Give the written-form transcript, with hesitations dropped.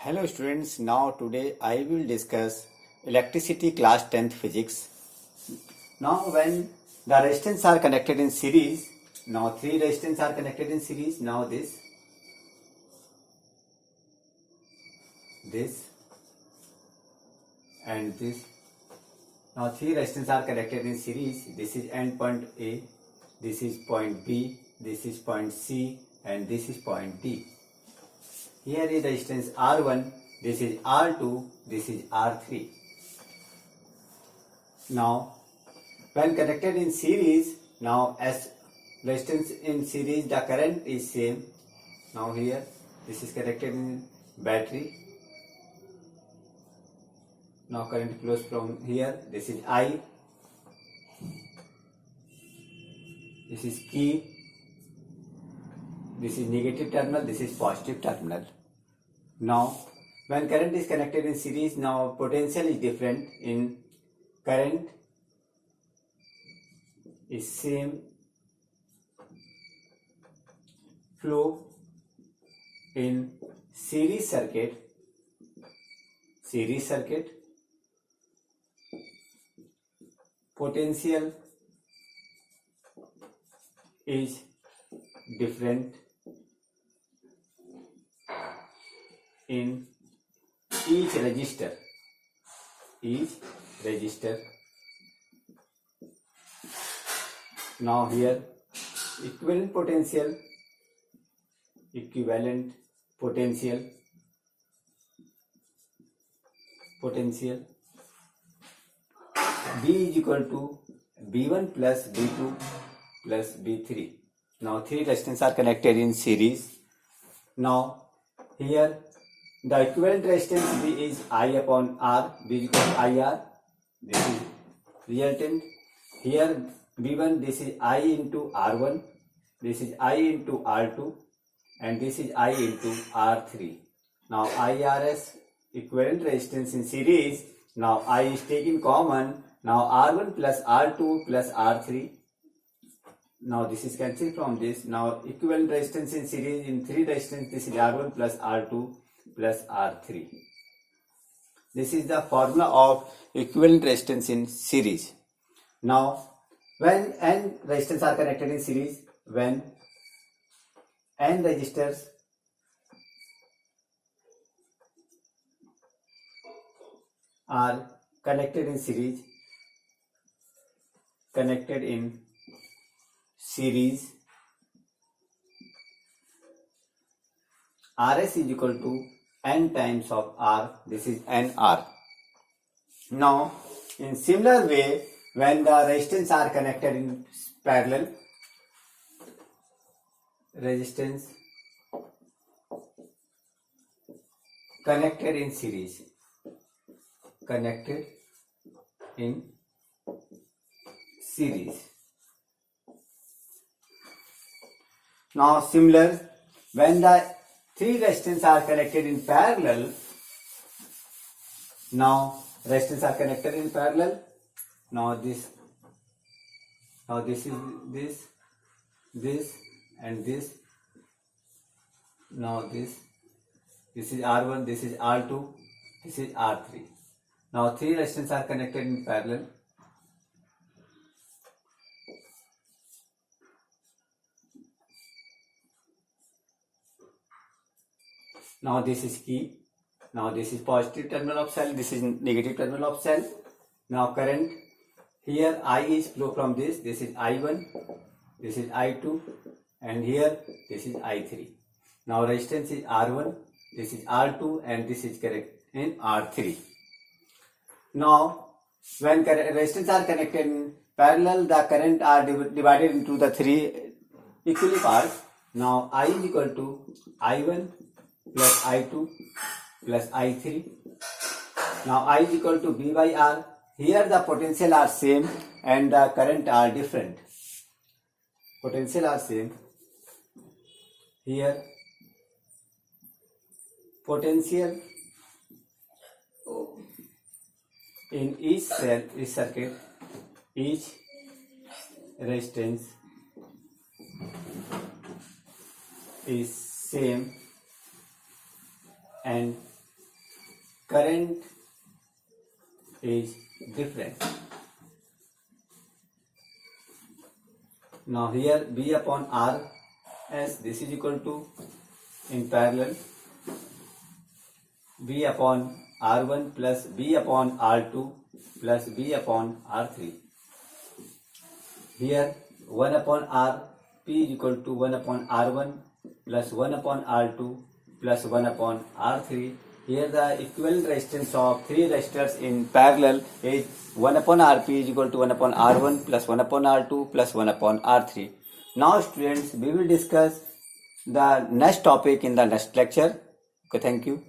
Hello students, now today I will discuss electricity class 10th physics. Now when the resistors are connected in series, now three resistors are connected in series, now this and this. Now three resistors are connected in series, this is end point A, this is point B, this is point C and this is point D. Here is resistance R1, this is R2, this is R3. Now, when connected in series, now as resistance in series, the current is same. Now here, this is connected in battery. Now current flows from here, this is I, this is key, this is negative terminal, this is positive terminal. Now, when current is connected in series, now potential is different. In current is same flow in series circuit. Potential is different in each resistor. Now here equivalent potential B is equal to B1 plus B2 plus B3. Now three resistors are connected in series. Now here the equivalent resistance B is I upon R, B is equal to IR. This is resultant. Here B1, this is I into R1, this is I into R2 and this is I into R3. Now IRS equivalent resistance in series. Now I is taken common. Now R1 plus R2 plus R3. Now this is cancelled from this. Now equivalent resistance in series in three resistance, this is R1 plus R2 plus R3. This is the formula of equivalent resistance in series. Now when n resistors are connected in series, when n resistors are connected in series, Rs is equal to n times of R, this is NR. Now in similar way, when the resistors are connected in parallel, resistance connected in series, Now similar, when the three resistors are connected in parallel, now this is this and this. Now this is R1, this is R2, this is R3. Now three resistors are connected in parallel. Now this is key. Now this is positive terminal of cell, this is negative terminal of cell. Now current, here I is flow from this is I1, this is I2 and here this is I3. Now resistance is R1, this is R2 and this is correct in R3. Now when resistors are connected in parallel, the current are divided into the three equally parts. Now I is equal to I1 plus I2 plus I3. Now I is equal to B by R. Here the potential are same and the current are different. Potential are same. Here potential in each circuit, each resistance is same and current is different. Now here B upon R as this is equal to in parallel B upon R1 plus B upon R2 plus B upon R3. Here 1 upon R P is equal to 1 upon R1 plus 1 upon R2 plus 1 upon R3. Here the equivalent resistance of three resistors in parallel is 1 upon Rp is equal to 1 upon R1 plus 1 upon R2 plus 1 upon R3. Now students, we will discuss the next topic in the next lecture. Okay, thank you.